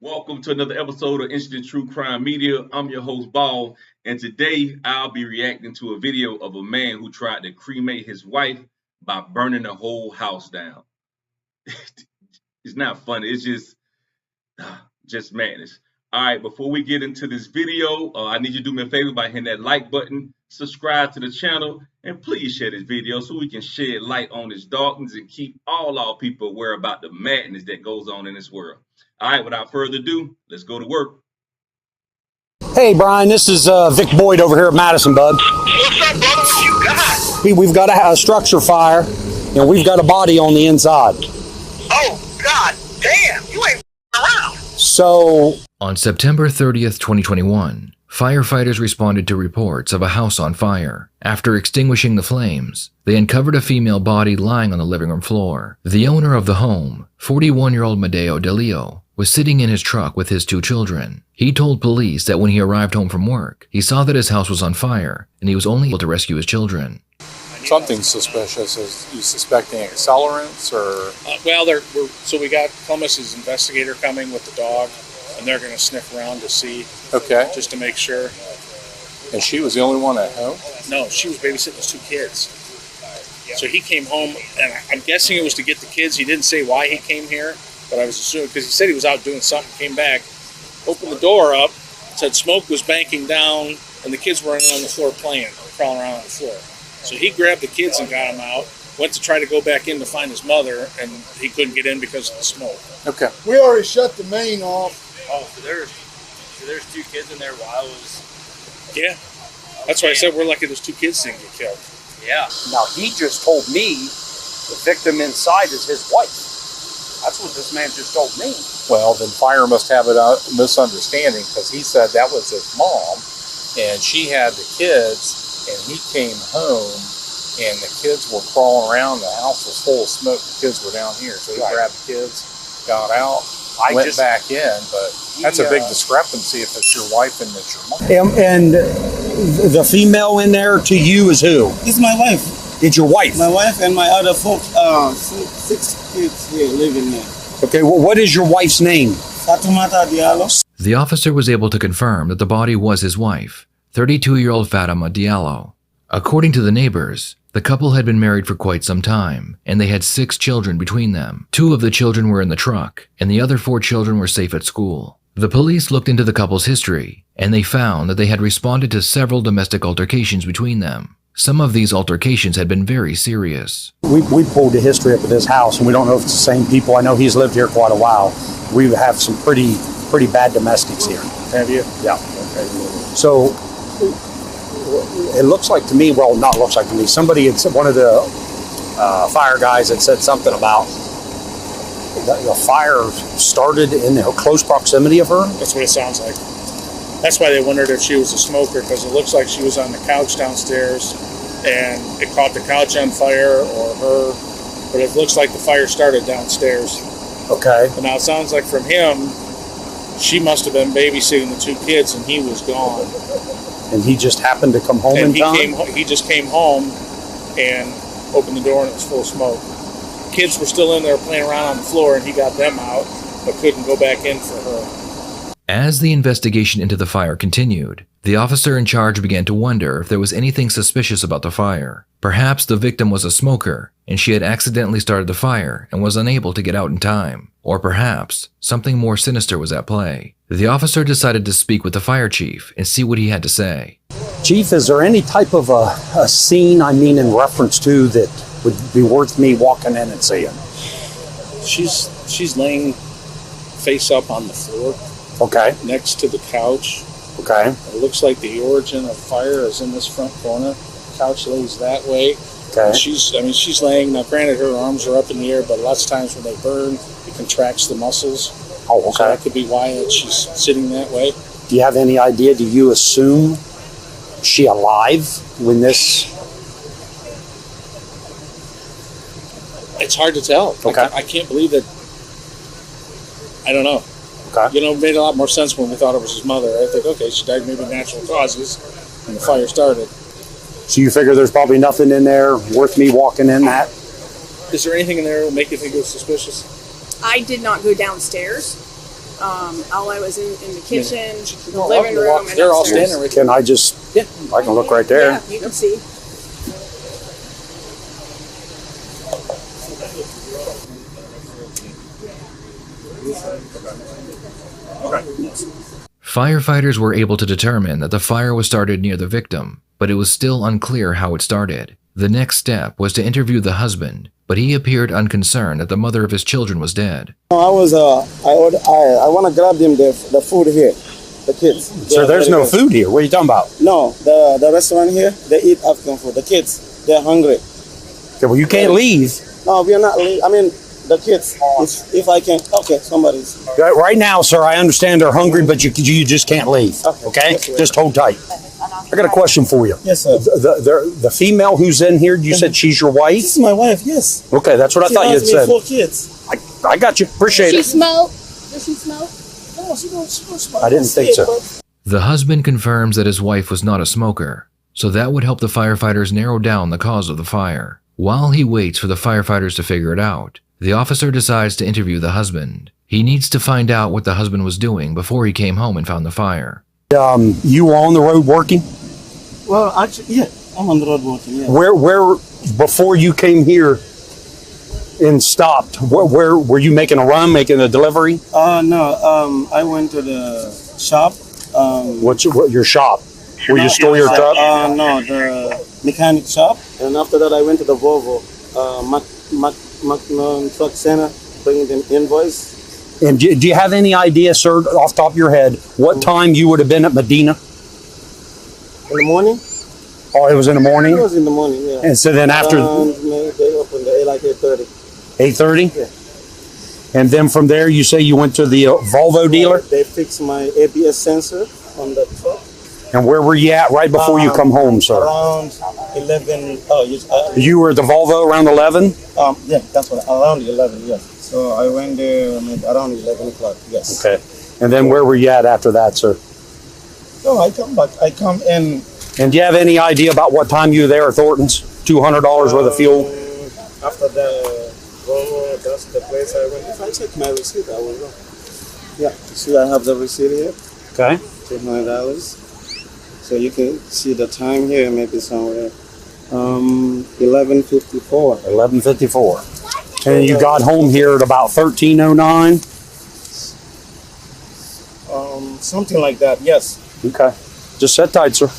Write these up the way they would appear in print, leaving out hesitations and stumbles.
Welcome to another episode of Instant True Crime Media. I'm your host, Ball, and today I'll be reacting to a video of a man who tried to cremate his wife by burning the whole house down. It's not funny, it's just madness. All right, before we get into this video, I need you to do me a favor by hitting that like button, subscribe to the channel, and please share this video so we can shed light on this darkness and keep all our people aware about the madness that goes on in this world. All right, without further ado, let's go to work. Hey, Brian, this is Vic Boyd over here at Madison, bud. What's up, brother? What you got? We've got a structure fire, and we've got a body on the inside. Oh, God damn. You ain't around. So, on September 30th, 2021, firefighters responded to reports of a house on fire. After extinguishing the flames, they uncovered a female body lying on the living room floor. The owner of the home, 41-year-old Medeo DeLeo, was sitting in his truck with his two children. He told police that when he arrived home from work, he saw that his house was on fire and he was only able to rescue his children. Something suspicious. Is you suspecting accelerants or? So we got Columbus's investigator coming with the dog, and they're going to sniff around to see. Okay. Just to make sure. And she was the only one at home? No, she was babysitting his two kids. So he came home, and I'm guessing it was to get the kids. He didn't say why he came here, but I was assuming because he said he was out doing something. Came back, opened the door up, said smoke was banking down, and the kids were running on the floor playing, crawling around on the floor. So he grabbed the kids and got them out, went to try to go back in to find his mother, and he couldn't get in because of the smoke. Okay. We already shut the main off. Oh, so there's two kids in there while I was... Yeah. That's why I said we're lucky those two kids didn't get killed. Yeah. now he just told me the victim inside is his wife. That's what this man just told me. Well, then fire must have a misunderstanding because he said that was his mom, and she had the kids, and he came home, and the kids were crawling around. The house was full of smoke. The kids were down here, so he grabbed the kids, got out, went back in. But that's a big discrepancy if it's your wife and it's your mom. And the female in there to you is who? It's my wife. It's your wife. My wife and my other six kids here living there. Okay, well, what is your wife's name? Fatumata Diallo. The officer was able to confirm that the body was his wife, 32-year-old Fatima Diallo. According to the neighbors, the couple had been married for quite some time, and they had 6 children between them. 2 of the children were in the truck, and the other 4 children were safe at school. The police looked into the couple's history, and they found that they had responded to several domestic altercations between them. Some of these altercations had been very serious. We pulled the history up of this house, and we don't know if it's the same people. I know he's lived here quite a while. We have some pretty bad domestics here. Have you? Yeah. Okay. So it looks like to me, well, not looks like to me, somebody had said, one of the fire guys had said something about the fire started in close proximity of her. That's what it sounds like. That's why they wondered if she was a smoker, because it looks like she was on the couch downstairs and it caught the couch on fire, or her, but it looks like the fire started downstairs. Okay. But now it sounds like from him, she must have been babysitting the 2 kids and he was gone. And he just happened to come home in time? He just came home and opened the door and it was full of smoke. Kids were still in there playing around on the floor and he got them out, but couldn't go back in for her. As the investigation into the fire continued, the officer in charge began to wonder if there was anything suspicious about the fire. Perhaps the victim was a smoker, and she had accidentally started the fire and was unable to get out in time. Or perhaps something more sinister was at play. The officer decided to speak with the fire chief and see what he had to say. Chief, is there any type of a scene, in reference to, that would be worth me walking in and seeing? She's laying face up on the floor. Okay. Next to the couch. Okay. It looks like the origin of fire is in this front corner. Couch lays that way. Okay. She's laying, now granted her arms are up in the air, but lots of times when they burn, it contracts the muscles. Oh, okay. So that could be why she's sitting that way. Do you have any idea, do you assume she alive when this? It's hard to tell. Okay. I can't believe that. I don't know. Okay. It made a lot more sense when we thought it was his mother. I think, okay, she died maybe natural causes, and the fire started. So you figure there's probably nothing in there worth me walking in that? Is there anything in there that will make you think it was suspicious? I did not go downstairs. All I was in the kitchen, the living room, and They're all upstairs. standing right there. Can I just? Yeah, I can look right there. Yeah, you can see. Firefighters were able to determine that the fire was started near the victim, but it was still unclear how it started. The next step was to interview the husband, but he appeared unconcerned that the mother of his children was dead. I want to grab them the food here, the kids. So there's no food here. What are you talking about? No, the restaurant here, they eat African food. The kids, they're hungry. Okay, well, you can't leave. No, we are not. I mean, the kids. If I can, okay, somebody's. Right now, sir, I understand they're hungry, but you just can't leave. Okay? Yes, sir. Just hold tight. I got a question for you. Yes, sir. The female who's in here, you said she's your wife? This is my wife. Yes. Okay, that's what I thought you had She has said. 4 kids. I got you. Appreciate She it. smoke? Does she smoke? No, she don't smoke. I didn't think so. The husband confirms that his wife was not a smoker, so that would help the firefighters narrow down the cause of the fire. While he waits for the firefighters to figure it out, the officer decides to interview the husband. He needs to find out what the husband was doing before he came home and found the fire. You were on the road working? Well, actually, yeah, I'm on the road working. Yeah. Where before you came here and stopped, where were you making a run, making a delivery? No. I went to the shop. What's your shop? Where you store your truck? No, the mechanic shop. And after that, I went to the Volvo Macnon Truck Center, bringing them invoice. And do you have any idea, sir, off the top of your head, what time you would have been at Medina? In the morning? Oh, it was in the morning? It was in the morning, yeah. And so then after... they opened like 8:30. 8:30? Yeah. And then from there, you say you went to the Volvo dealer? They fixed my ABS sensor on the truck. And where were you at right before you come home, sir? Around 11. You were at the Volvo around 11? Yeah, that's what. Around 11, yes. So I went there around 11 o'clock, yes. Okay. And then where were you at after that, sir? So I come back. I come in. And do you have any idea about what time you were there at Thornton's? $200 worth of fuel? After the Volvo, that's the place I went. If I check my receipt, I will go. Yeah, see, I have the receipt here. Okay. $200. So you can see the time here, maybe somewhere. 11:54. 11:54. And you got home here at about 13:09? Something like that, yes. Okay. Just sit tight, sir.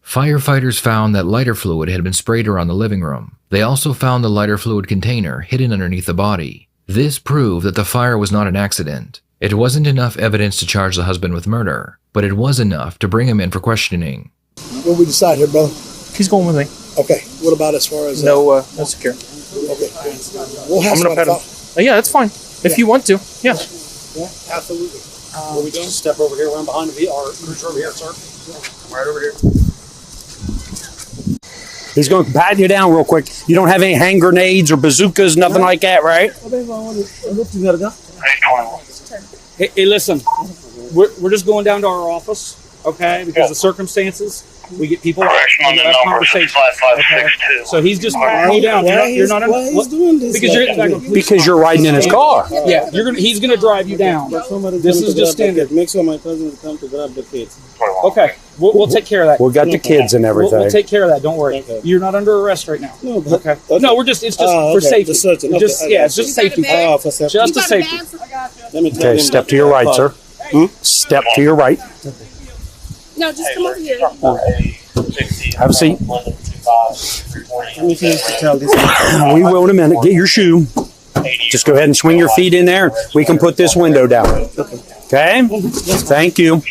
Firefighters found that lighter fluid had been sprayed around the living room. They also found the lighter fluid container hidden underneath the body. This proved that the fire was not an accident. It wasn't enough evidence to charge the husband with murder, but it was enough to bring him in for questioning. What we decide here, brother? He's going with me. Okay. What about as far as No secure. Okay. We'll have I'm gonna some pet him. Yeah, that's fine. If you want to, yeah. Yeah, absolutely. What are we doing? Step over here, around behind the VR. Cruiser over here, sir. Right over here. He's going to pat you down real quick. You don't have any hand grenades or bazookas, nothing like that, right? Hey, listen, we're just going down to our office, okay? Because of circumstances, we get people to have conversation. Okay? So he's just go down. You're not doing this? Because you're riding in his car. Yeah, he's gonna drive you down. This is just standard. Make sure my cousin come to grab the kids. Okay, we'll take care of that. We got the kids and everything. We'll take care of that. Don't worry. Okay. You're not under arrest right now. No, but, Okay. No, it's just for safety. Just searching. It's just, Okay, yeah, it's just safety. for safety. Just a safety. Let me tell Okay, him step that- to your right, sir. Step to your right. No, just come over here. Have a seat. Let me finish to tell this. We will in a minute. Get your shoe. Just go ahead and swing your feet in there. We can put this window down. Okay? Thank you.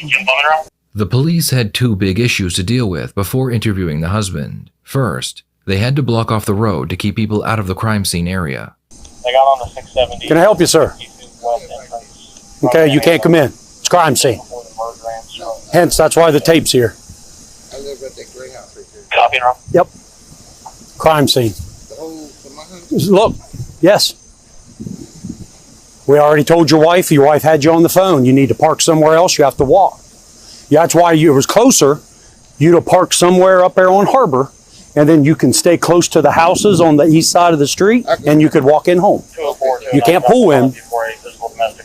The police had two big issues to deal with before interviewing the husband. First, they had to block off the road to keep people out of the crime scene area. I got on the 670. Can I help you, sir? Okay, you can't come in. It's crime scene. Hence, that's why the tape's here. I live at that gray house right there. Copy, Rob. Yep. Crime scene. The whole, for my house? Look, yes. We already told your wife had you on the phone. You need to park somewhere else. You have to walk. Yeah, that's why it was closer. You to park somewhere up there on Harbor, and then you can stay close to the houses on the east side of the street, and you could walk in home. You can't pull in.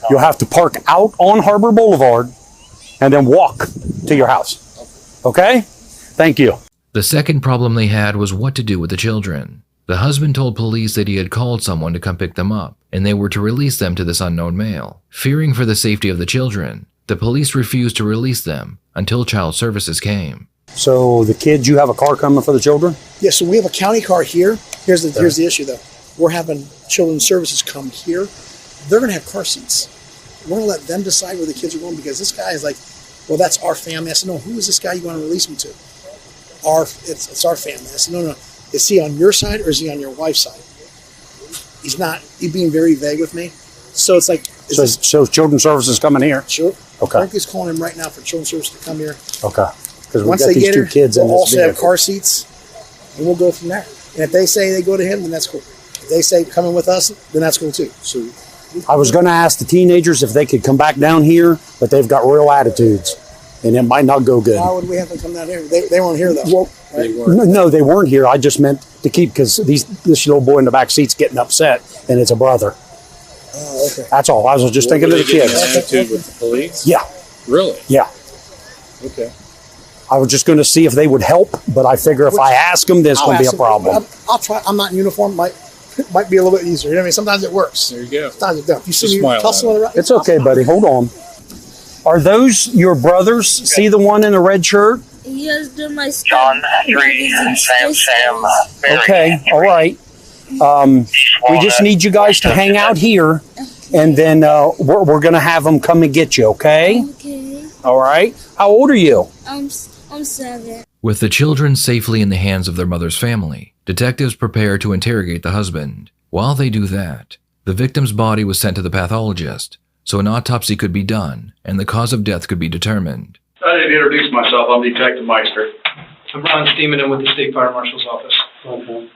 You'll have to park out on Harbor Boulevard and then walk to your house. Okay? Thank you. The second problem they had was what to do with the children. The husband told police that he had called someone to come pick them up, and they were to release them to this unknown male. Fearing for the safety of the children, the police refused to release them until child services came. So the kids, you have a car coming for the children? Yeah, so we have a county car here. Here's the issue, though. We're having children's services come here. They're going to have car seats. We're going to let them decide where the kids are going because this guy is like, well, that's our family. I said, no, who is this guy you want to release me to? It's our family. I said, no. Is he on your side or is he on your wife's side? He's not. He's being very vague with me. So it's like. So children's services coming here? Sure. Okay. Frankie's calling him right now for children's services to come here. Okay. Because we Once got they these get two her, kids in we'll this also have vehicle. car seats, and we'll go from there. And if they say they go to him, then that's cool. If they say coming with us, then that's cool too. So I was going to ask the teenagers if they could come back down here, but they've got real attitudes, and it might not go good. why would we have them come down here? They weren't here though. Right? No, they weren't here. I just meant to keep because this little boy in the back seat's getting upset, and it's a brother. Oh, okay. That's all. I was just thinking of the kids. Attitude with the police? Yeah. Really? Yeah. Okay. I was just going to see if they would help, but I figure if I ask them, there's going to be a problem. I'll try. I'm not in uniform. Might be a little bit easier. You know what I mean? Sometimes it works. There you go. Sometimes it doesn't. You see Just me smile tussling around? It's okay, buddy. Hold on. Are those your brothers? See the one in the red shirt? Yes, they're my John 3, Sam. Okay. All right. We just need you guys to hang out here, and then we're going to have them come and get you, okay? Okay. All right. How old are you? I'm 7. With the children safely in the hands of their mother's family, detectives prepare to interrogate the husband. While they do that, the victim's body was sent to the pathologist, so an autopsy could be done and the cause of death could be determined. I didn't introduce myself. I'm Detective Meister. I'm Ron Steeman with the State Fire Marshal's office. Okay.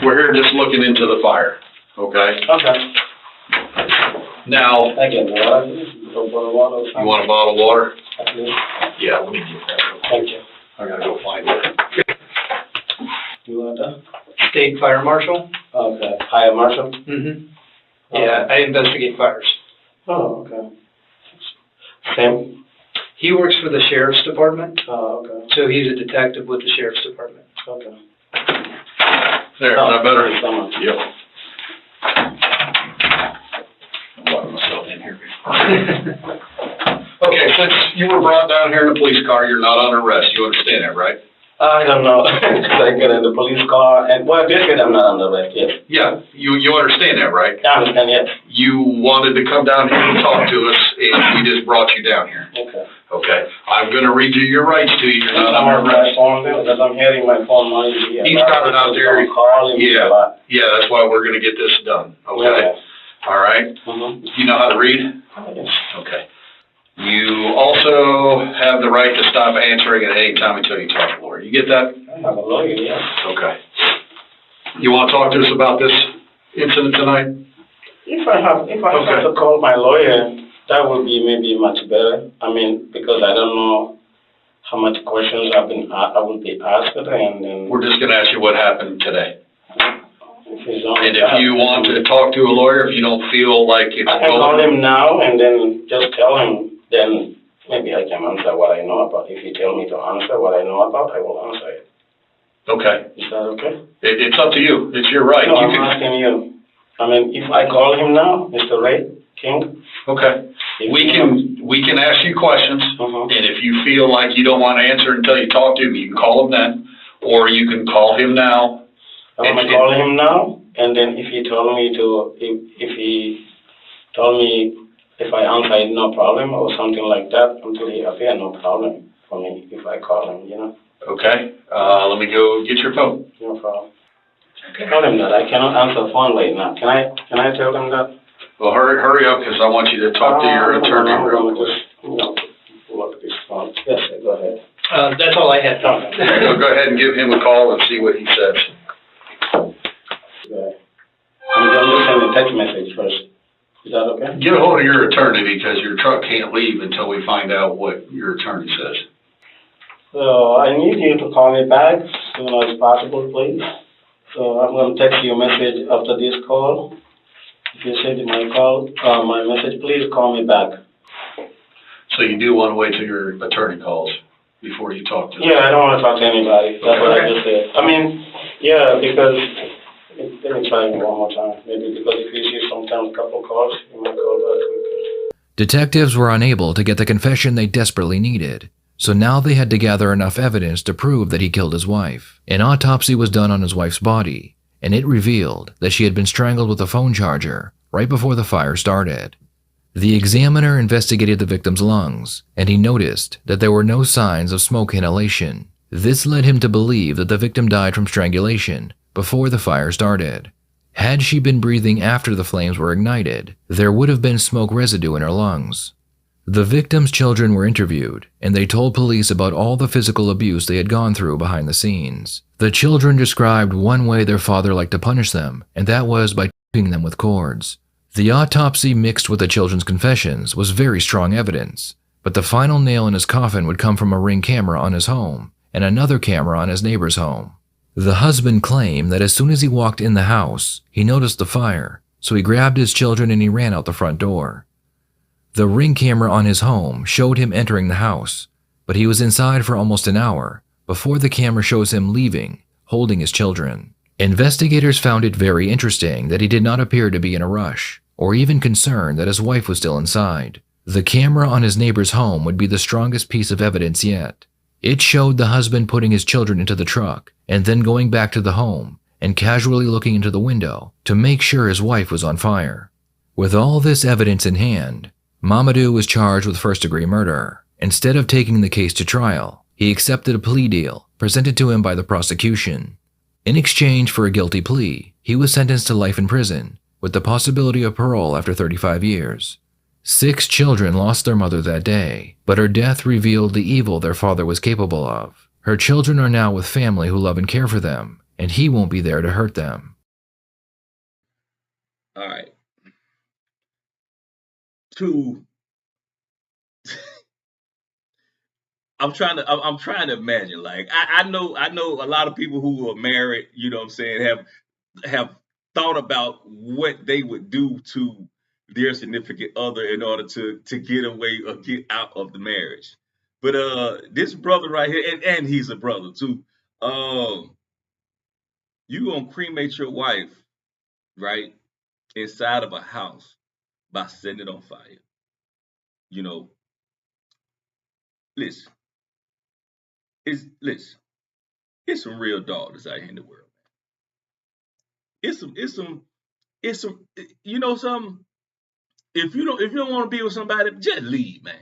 We're here just looking into the fire. Okay. Okay. Now, I get water. you want a bottle of water? Yeah, let me get that. Thank you. I gotta go find it. You want that? State Fire Marshal? Okay. Fire Marshal? Mm-hmm. Yeah, I investigate fires. Oh, okay. Sam? He works for the Sheriff's Department. Oh, okay. So he's a detective with the Sheriff's Department. Okay. There, is that better? Yep. I'm letting myself in here before. Okay, since you were brought down here in a police car, you're not under arrest. You understand that, right? I don't know. I get in the police car and, well, basically I'm not under arrest, yes. Yeah, you understand that, right? I understand, yes. You wanted to come down here and talk to us, and we just brought you down here. Okay. Okay, I'm gonna read you your rights to you. You're not I'm under on my arrest. phone because I'm hearing my phone noise here. He's got it out there. Calling me a lot. Yeah, that's why we're gonna get this done, okay? Yeah. All right? Mm-hmm. You know how to read? Yes. Okay. You also have the right to stop answering at any time until you talk to a lawyer. You get that? I have a lawyer, yes. Okay. You wanna talk to us about this incident tonight? If I have to call my lawyer, that would be maybe much better. I mean, because I don't know how much questions I will be asked, and then. We're just gonna ask you what happened today. And if you want to talk to a lawyer, if you don't feel like it's. I can call him now and then just tell him. Then maybe I can answer what I know about. If you tell me to answer what I know about, I will answer it. Okay. Is that okay? It's up to you. It's your right. No, I'm asking you. I mean, if I call him now, Mr. Ray King. Okay. We can ask you questions, and if you feel like you don't want to answer until you talk to him, you can call him then, or you can call him now. I'm gonna call him now, and then if he told me if I answer no problem or something like that, until he appear, no problem for me if I call him, you know. Okay. Let me go get your phone. No problem. Tell him that I cannot answer the phone right now. Can I tell him that? Well, hurry up, because I want you to talk to your attorney real quick. Look this phone. Yes, go ahead. That's all I had. Go ahead and give him a call and see what he says. I'm going to send a text message first. Is that okay? Get a hold of your attorney, because your truck can't leave until we find out what your attorney says. So I need you to call me back as soon as possible, please. So I'm going to text you a message after this call. If you send my call, my message, please call me back. So you do want to wait till your attorney calls before you talk to them? Yeah, I don't want to talk to anybody. That's what I just said. I mean, yeah, because let me try one more time. Maybe because if you see sometimes a couple calls, you might call back. Detectives were unable to get the confession they desperately needed, so now they had to gather enough evidence to prove that he killed his wife. An autopsy was done on his wife's body, and it revealed that she had been strangled with a phone charger right before the fire started. The examiner investigated the victim's lungs, and he noticed that there were no signs of smoke inhalation. This led him to believe that the victim died from strangulation before the fire started. Had she been breathing after the flames were ignited, there would have been smoke residue in her lungs. The victim's children were interviewed, and they told police about all the physical abuse they had gone through behind the scenes. The children described one way their father liked to punish them, and that was by choking them with cords. The autopsy mixed with the children's confessions was very strong evidence, but the final nail in his coffin would come from a Ring camera on his home and another camera on his neighbor's home. The husband claimed that as soon as he walked in the house, he noticed the fire, so he grabbed his children and he ran out the front door. The Ring camera on his home showed him entering the house, but he was inside for almost an hour before the camera shows him leaving, holding his children. Investigators found it very interesting that he did not appear to be in a rush, or even concerned that his wife was still inside. The camera on his neighbor's home would be the strongest piece of evidence yet. It showed the husband putting his children into the truck and then going back to the home and casually looking into the window to make sure his wife was on fire. With all this evidence in hand, Mamadou was charged with first-degree murder. Instead of taking the case to trial, he accepted a plea deal presented to him by the prosecution. In exchange for a guilty plea, he was sentenced to life in prison, with the possibility of parole after 35 years. 6 children lost their mother that day, but her death revealed the evil their father was capable of. Her children are now with family who love and care for them, and he won't be there to hurt them. All right. I'm trying to imagine. Like I know a lot of people who are married, you know what I'm saying, have thought about what they would do to their significant other in order to get away or get out of the marriage. But this brother right here, and he's a brother too. You gonna cremate your wife, right, inside of a house by setting it on fire. You know, listen, listen, it's some real dogs out here in the world. It's some, you know something. If you don't want to be with somebody, just leave, man.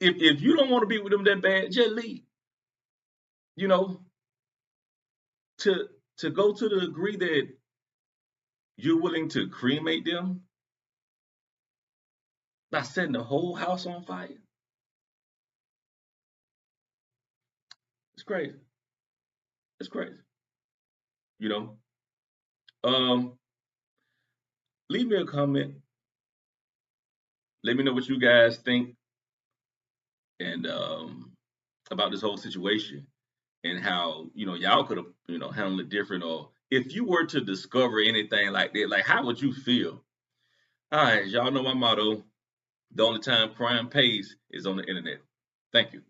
If you don't want to be with them that bad, just leave. You know, to go to the degree that you're willing to cremate them by setting the whole house on fire, it's crazy. It's crazy. You know, um, leave me a comment. Let me know what you guys think and about this whole situation and how y'all could have handled it different, or if you were to discover anything like that, like how would you feel? All right, y'all know my motto: the only time crime pays is on the internet. Thank you.